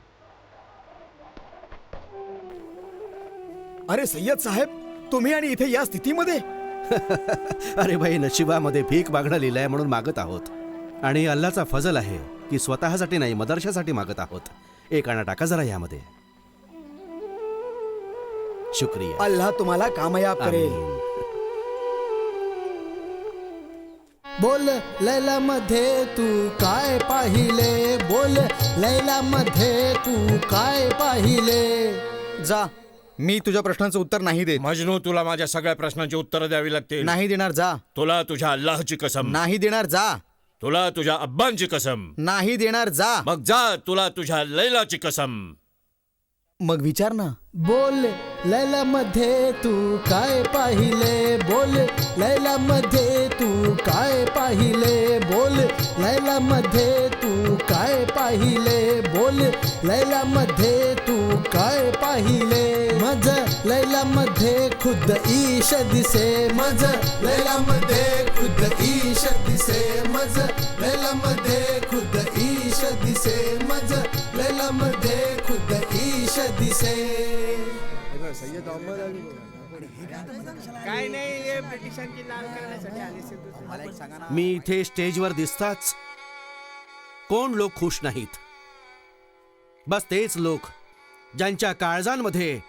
अरे सय्यद साहेब, तुम्ही आणि इथे या स्थितीमध्ये. अरे भाई, नशिबामध्ये भीक मागणं लिहिलंय म्हणून मागत आहोत. आणि अल्लाचा फजल आहे की स्वतःसाठी नाही, मदरशासाठी मागत आहोत. एक आणा टाका जरा यामध्ये. शुक्रिया. अल्लाह तुम्हाला कामयाब करेल. बोल लैला मध्ये तू काय पाहिले, बोल लैला मध्ये तू काय पाहिले. जा, मी तुझ्या प्रश्नाचं उत्तर नाही देत. मजनू, तुला माझ्या सगळ्या प्रश्नांची उत्तरं द्यावी लागतील. नाही देणार. जा. तुला तुझ्या अल्लाहची कसम. नाही देणार. जा. तुला तुझ्या अब्बांची कसम. नाही देणार. जा. मग जा, तुला तुझ्या लैलाची कसम. मग विचार ना. बोल लैला मध्ये तू काय पाहिले, बोल लैला मध्ये तू काय पाहिले, बोल लैला मध्ये तू काय पाहिले, बोल लैला मध्ये तू काय पाहिले. मज लैला मध्ये खुद ईश दिसे मज लैला मध्ये खुद ईश दिसे मज लैला मध्ये खुद ईश दिसे मज लैला मध्ये खुद ईश दिसे. मी इथे स्टेजवर दिसताच कोण लोक खुश नाहीत. बस तेच लोक ज्यांच्या काळजांमध्ये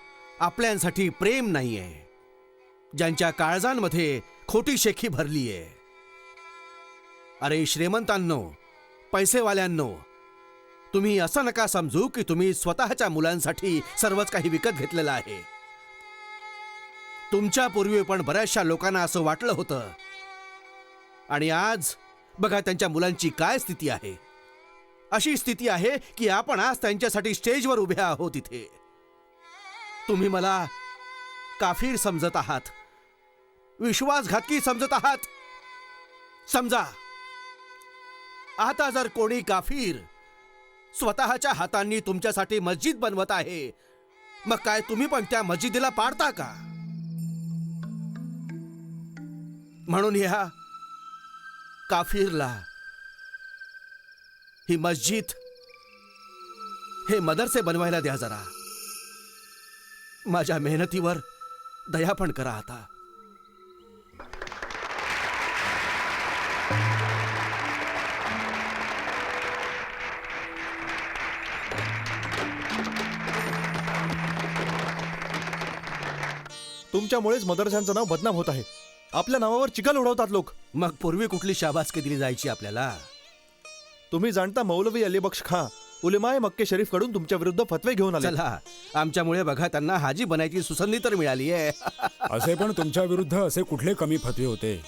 आपल्यांसाठी प्रेम नाहीये, ज्यांच्या काळजांमध्ये खोटी शेखी भरलीये. अरे श्रीमंतांनो, पैसेवाल्यांनो, तुम्ही असं नका समजू की तुम्ही स्वतःच्या मुलांसाठी सर्वच काही विकत घेतलेलं आहे. तुमच्या पूर्वी पण बऱ्याचशा लोकांना असं वाटलं होतं, आणि आज बघा त्यांच्या मुलांची काय स्थिती आहे. अशी स्थिती आहे की आपण आज त्यांच्यासाठी स्टेजवर उभे आहोत इथे. तुम्ही मला काफीर समजत आहात, विश्वासघातकी समजत आहात. समजा आता जर कोणी काफीर स्वतःच्या हातांनी तुमच्यासाठी मस्जिद बनवत आहे, मग काय तुम्ही पण त्या मस्जिदीला पाडता का? म्हणून ह्या काफीरला ही मस्जिद, हे मदरसे बनवायला द्या. जरा माझ्या मेहनतीवर दया पण करा आता. तुमच्यामुळेच मदरशांचं नाव बदनाम होत आहे. आपल्या नावावर चिखल उडवतात लोक. मग पूर्वी कुठली शाबासकी दिली जायची आपल्याला? तुम्ही जाणता मौलवी अलीबक्ष खां उलेमाए मक्के शरीफ कडून तुमच्या विरुद्ध फतवे घेऊन आले. चला, आमच्यामुळे बघा त्यांना हाजी बनायची सुसंधी तर मिळाली आहे. असे पण तुमच्या विरुद्ध असे कुठले कमी फतवे होते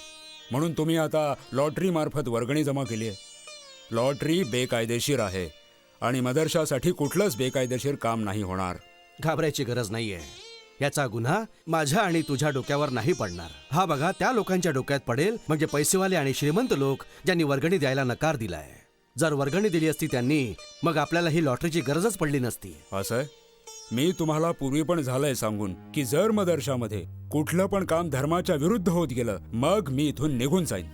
म्हणून तुम्ही आता लॉटरी मार्फत वर्गणी जमा केली आहे. लॉटरी बेकायदेशीर आहे आणि मदरशासाठी कुठलंच बेकायदेशीर काम नाही होणार. घाबरायची गरज नाहीये. याचा गुन्हा माझ्या आणि तुझ्या डोक्यावर नाही पडणार. हा बघा त्या लोकांच्या डोक्यात पडेल, म्हणजे पैसेवाले आणि श्रीमंत लोक ज्यांनी वर्गणी द्यायला नकार दिलाय. जर वर्गणी दिली असती त्यांनी, मग आपल्याला ही लॉटरीची गरजच पडली नसती. असं मी तुम्हाला पूर्वी पण झालंय सांगून की जर मदरशामध्ये कुठलं पण काम धर्माच्या विरुद्ध होत गेलं, मग मी इथून निघून जाईन.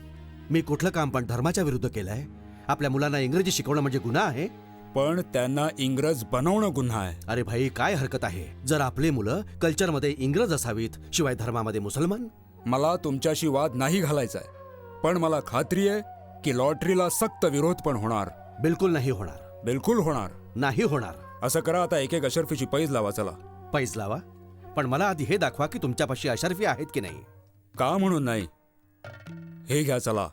मी कुठलं काम पण धर्माच्या विरुद्ध केलंय? आपल्या मुलांना इंग्रजी शिकवणं म्हणजे गुन्हा आहे? पण त्यांना इंग्रज बनवणं गुन्हा आहे. अरे भाई, काय हरकत आहे जर आपले मुलं कल्चरमध्ये इंग्रज असावीत, शिवाय धर्मामध्ये मुसलमान? मला तुमच्याशी वाद नाही घालायचा आहे, पण मला खात्री आहे की लॉटरीला सक्त विरोध पण होणार. बिलकुल नाही होणार. बिलकुल होणार. नाही होणार. असं करा, आता एक एक अशर्फीची पैज लावा. चला. पैज लावा, पण मला आधी हे दाखवा की तुमच्यापाशी अशर्फी आहेत की नाही. का म्हणून नाही, हे घ्या. चला.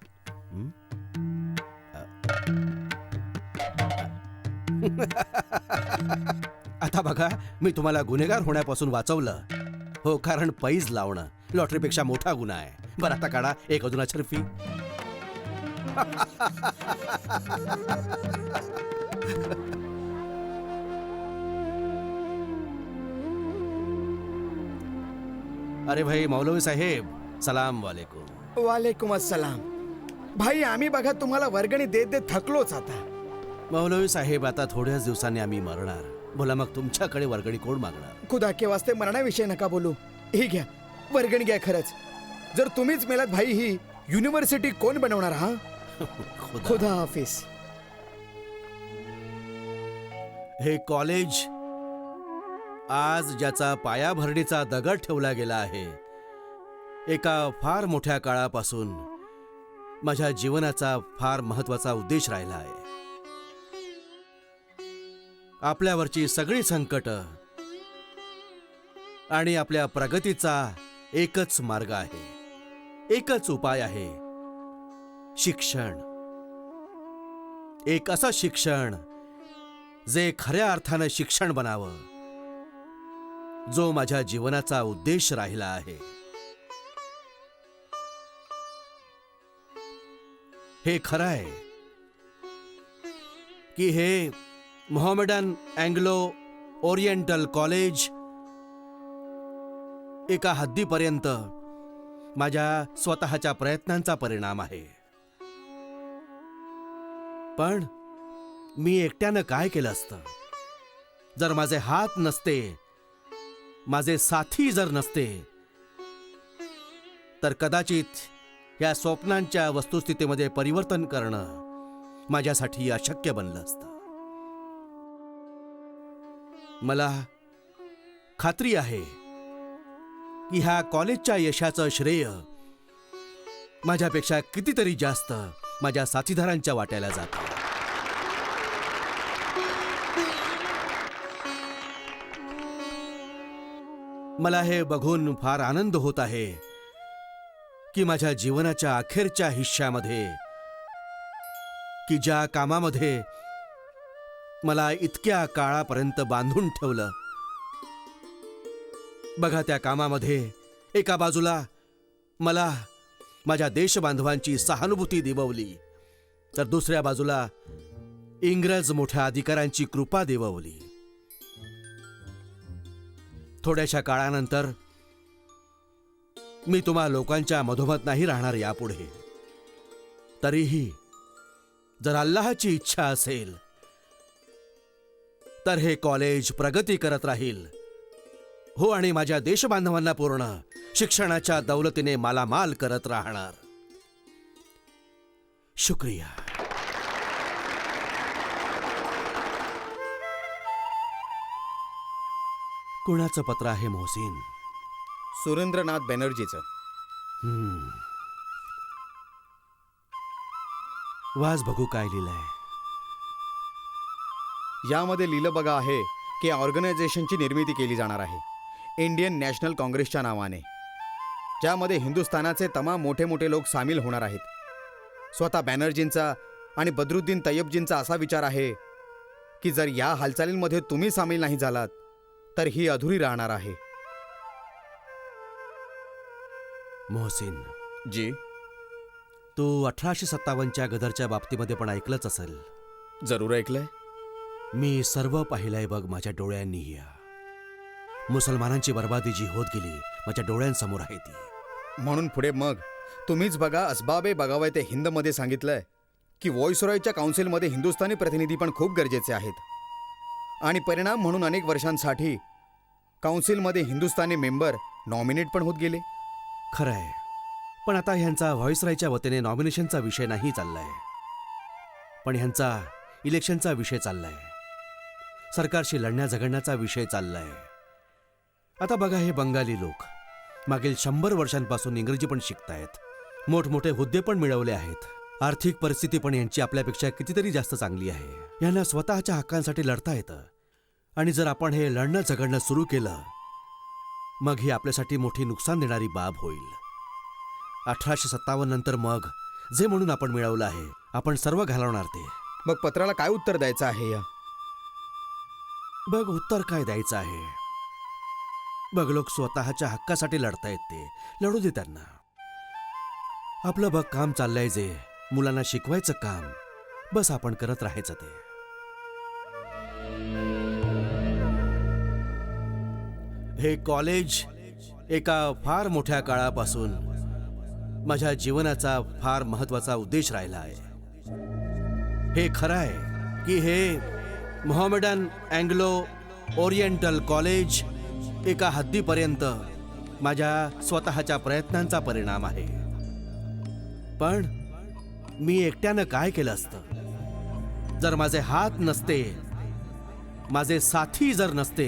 आता बघा, मी तुम्हाला गुन्हेगार होण्यापासून वाचवलं. हो, कारण पैज लावणं लॉटरीपेक्षा मोठा गुन्हा आहे. बरं, आता काढा एक अजून अशर्फी. अरे भाई मौलवी साहेब, सलाम वालेकुम. वालेकुम अस्सलाम. भाई, आम्ही बघा तुम्हाला वर्गणी देत देत थकलोच आता. मौलवी साहेब, आता थोड्याच दिवसांनी आम्ही मरणार. बोला, मग तुमच्याकडे वर्गणी कोण मागणार? खुदा के वास्ते मरण्याविषयी नका बोलू. ही घ्या वर्गणी घ्या. खरंच जर तुम्हीच मेलात भाई, ही युनिव्हर्सिटी कोण बनवणार? हा खुदा हाफिज. हे कॉलेज आज ज्याचा पायाभरणीचा दगड ठेवला गेला आहे, एका फार मोठ्या काळापासून माझ्या जीवनाचा फार महत्वाचा उद्देश राहिला आहे. आपल्यावरची सगळी संकट आणि आपल्या प्रगतीचा एकच मार्ग आहे, एकच उपाय आहे, शिक्षण. एक असं शिक्षण जे खऱ्या अर्थानं शिक्षण बनावं, जो माझ्या जीवनाचा उद्देश राहिला आहे. हे खरं आहे की हे मोहम्मडन अँग्लो ओरिएंटल कॉलेज एका हद्दीपर्यंत माझ्या स्वतःच्या प्रयत्नांचा परिणाम आहे. पण मी एकट्यानं काय केलं असतं? जर माझे हात नसते माझे साथी जर नसते तर कदाचित या स्वप्नांच्या वस्तुस्थितीमध्ये परिवर्तन करणं माझ्यासाठी अशक्य बनलं असतं. मला खात्री आहे की ह्या कॉलेजच्या यशाचं श्रेय माझ्यापेक्षा कितीतरी जास्त माझ्या साथीदारांच्या वाट्याला जातं. मला हे बघून फार आनंद होत आहे की माझ्या जीवनाच्या अखेरच्या हिश्श्यामध्ये, की ज्या कामामध्ये मला इतक्या काळापर्यंत बांधून ठेवलं, बघा त्या कामामध्ये एका बाजूला मला माझ्या देशबांधवांची सहानुभूती दिववली, तर दुसऱ्या बाजूला इंग्रज मोठ्या अधिकाऱ्यांची कृपा दिववली. थोड्याशा काळानंतर मी तुम्हा लोकांच्या मधोमध नाही राहणार यापुढे. तरीही जर अल्लाहची इच्छा असेल तर हे कॉलेज प्रगती करत राहील. हो, आणि माझ्या देशबांधवांना पूर्ण शिक्षणाच्या दौलतीने मालामाल करत राहणार. शुक्रिया. कुणाचं पत्र आहे मोहसिन? सुरेंद्रनाथ बॅनर्जीचं. वाज बघू काय लिहिलंय. यामध्ये लिहिलं बघा आहे की ऑर्गनायझेशनची निर्मिती केली जाणार आहे इंडियन नॅशनल काँग्रेसच्या नावाने, ज्यामध्ये हिंदुस्थानाचे तमाम मोठे मोठे लोक सामील होणार आहेत. स्वतः बॅनर्जींचा आणि बद्रुद्दीन तय्यबजींचा असा विचार आहे की जर या हालचालींमध्ये तुम्ही सामील नाही झालात तर ही अधुरी राहणार आहे. मोहसिन जी, तू 1857च्या गदरच्या बाबतीमध्ये पण ऐकलंच असेल. जरूर ऐकलंय. मी सर्व पाहिलंय बघ माझ्या डोळ्यांनी. या मुसलमानांची बर्बादी जी होत गेली माझ्या डोळ्यांसमोर आहे ती. म्हणून पुढे मग तुम्हीच बघा, असबाबे बगावते हिंदमध्ये सांगितलंय की व्हॉइसरॉयच्या काउन्सिलमध्ये हिंदुस्थानी प्रतिनिधी पण खूप गरजेचे आहेत. आणि परिणाम म्हणून अनेक वर्षांसाठी काउन्सिलमध्ये हिंदुस्थानी मेंबर नॉमिनेट पण होत गेले. खरंय, पण आता ह्यांचा व्हॉइसरॉयच्या वतीने नॉमिनेशनचा विषय नाही चाललाय, पण ह्यांचा इलेक्शनचा विषय चाललाय. सरकारशी लढण्या झगडण्याचा विषय चाललाय. आता बघा, हे बंगाली लोक मागील 100 वर्षांपासून इंग्रजी पण शिकतायत, मोठमोठे हुद्दे पण मिळवले आहेत, आर्थिक परिस्थिती पण यांची आपल्यापेक्षा कितीतरी जास्त चांगली आहे. यांना स्वतःच्या हक्कांसाठी लढता येतं. आणि जर आपण हे लढणं झगडणं सुरू केलं मग ही आपल्यासाठी मोठी नुकसान देणारी बाब होईल. 1857 नंतर मग जे म्हणून आपण मिळवलं आहे आपण सर्व घालवणार ते. मग पत्राला काय उत्तर द्यायचं आहे? या बघ, उत्तर काय द्यायचं आहे बघ. लोक स्वतःच्या हक्कासाठी लढतायत, ते लढू दे त्यांना. आपलं बघ काम चाललंय जे मुलांना शिकवायचं काम, बस आपण करत राहायचं ते. हे कॉलेज एका फार मोठ्या काळापासून माझ्या जीवनाचा फार महत्वाचा उद्देश राहिला आहे. हे खरं आहे की हे मोहम्मडन अँग्लो ओरिएंटल कॉलेज एका हद्दीपर्यंत माझ्या स्वतःच्या प्रयत्नांचा परिणाम आहे. पण मी एकट्यानं काय केलं असतं जर माझे हात नसते, माझे साथी जर नसते,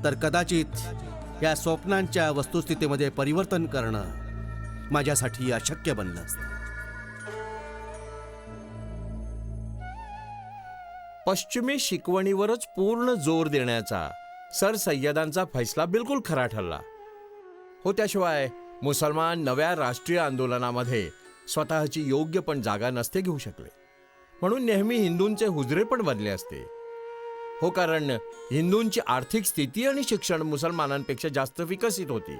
तर कदाचित या स्वप्नांच्या वस्तुस्थितीमध्ये परिवर्तन करणं माझ्यासाठी अशक्य बनलं असतं. पश्चिमी शिकवणीवरच पूर्ण जोर देण्याचा सर सय्यदांचा फैसला बिलकुल खरा ठरला हो. त्याशिवाय मुसलमान नव्या राष्ट्रीय आंदोलनामध्ये स्वतःची योग्य पण जागा नसते घेऊ शकले, म्हणून नेहमी हिंदूंचे हुजरे पण बनले असते हो. कारण हिंदूंची आर्थिक स्थिती आणि शिक्षण मुसलमानांपेक्षा जास्त विकसित होती.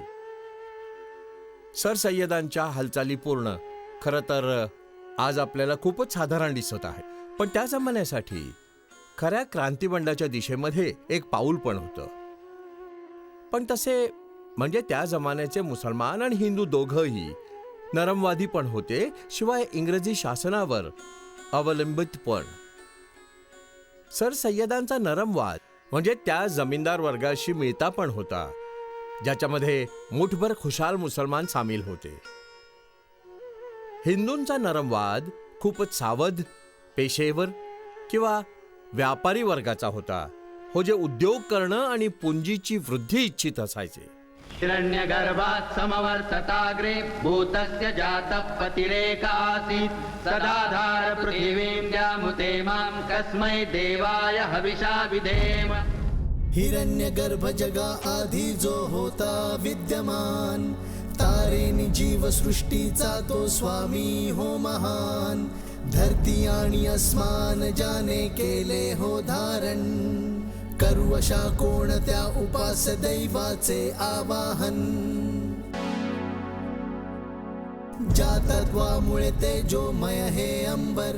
सर सय्यदांच्या हालचाली पूर्ण खरं तर आज आपल्याला खूपच साधारण दिसत आहे, पण त्या जमान्यासाठी खऱ्या क्रांतिबंडाच्या दिशेमध्ये एक पाऊल पण होतं. पण तसे म्हणजे त्या जमान्याचे मुसलमान आणि हिंदू दोघंही नरमवादी पण होते, शिवाय इंग्रजी शासनावर अवलंबित पण. सर सय्यदांचा नरमवाद म्हणजे त्या जमीनदार वर्गाशी मिळता पण होता, ज्याच्यामध्ये मुठभर खुशाल मुसलमान सामील होते. हिंदूंचा नरमवाद खूपच सावध, पेशेवर किंवा व्यापारी वर्गाचा होता, हो जे उद्योग करणं आणि पुंजीची वृद्धी इच्छित असायचे. हिरण्यगर्भात् समवर्तताग्रे भूतस्य जातः पतिरेक आसीत् सदाधार पृथिवीं द्यामुते मां कस्मै देवाय हविषा विधेम. हिरण्यगर्भ जगा आधी जो होता विद्यमान, तारेनी जीव सृष्टीचा तो स्वामी हो महान. धरती आणि अस्मान ज्याने केले हो धारण, करू अशा कोणत्या उपास दैवाचे आवाहन. ज्या तत्वामुळे तेजोमय हे अंबर,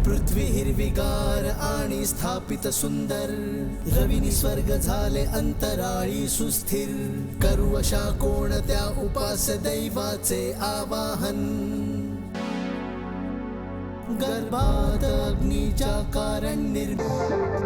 पृथ्वी हिरवीगार आणि स्थापित सुंदर. रविनी स्वर्ग झाले अंतराळी सुस्थिर, करू अशा कोणत्या उपास दैवाचे आवाहन. गर्भात अग्नीच्या कारण निर्माण